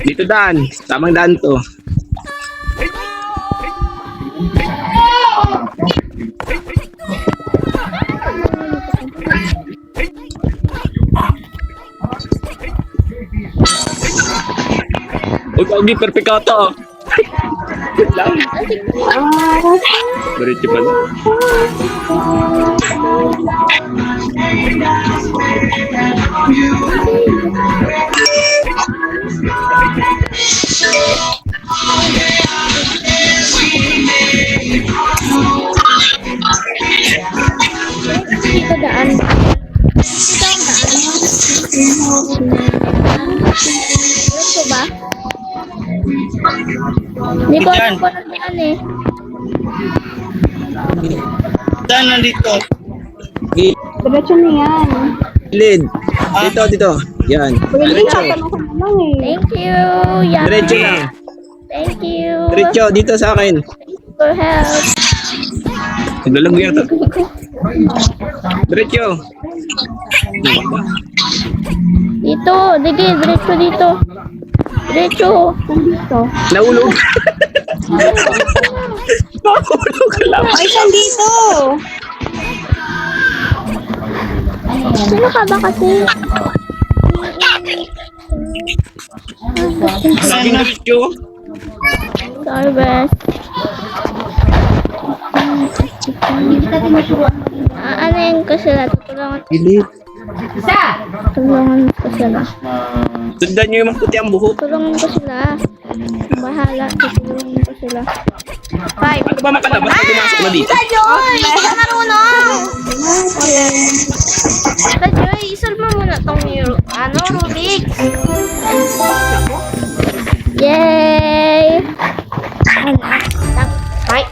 Dito daan. Tamang daan to. Uy, Pogi, perfect ka to. Good lang. Diretso pala. Dito daan. Dito ang daan. Diretso ba? Hindi ko alam kung anong daan eh. Saan nandito? Diretso na yan. Gilid. Dito. Yan. Diretso. Thank you. Yan. Diretso lang. Thank you. Diretso, dito sa akin. For help. Naglalag yata. Diretso. Dito. Sige, diretso dito. Diretso. Dito. Nahulog. Nahulog ka lang. Ay, saan dito? Sino ka ba kasi? Sabi na video. Sorry, best. Aanayin ko sila. Gilid. Tulungan ko sila. Sundan nyo yung maputi ang buhok. Tulungan ko sila. Bahala. Tulungan ko sila. Five. Ano ba makalabas na pumasok na dito? Joy! Hindi ka marunong! Sa Joy, isolve mo muna tong Rubik. Yay! Ay!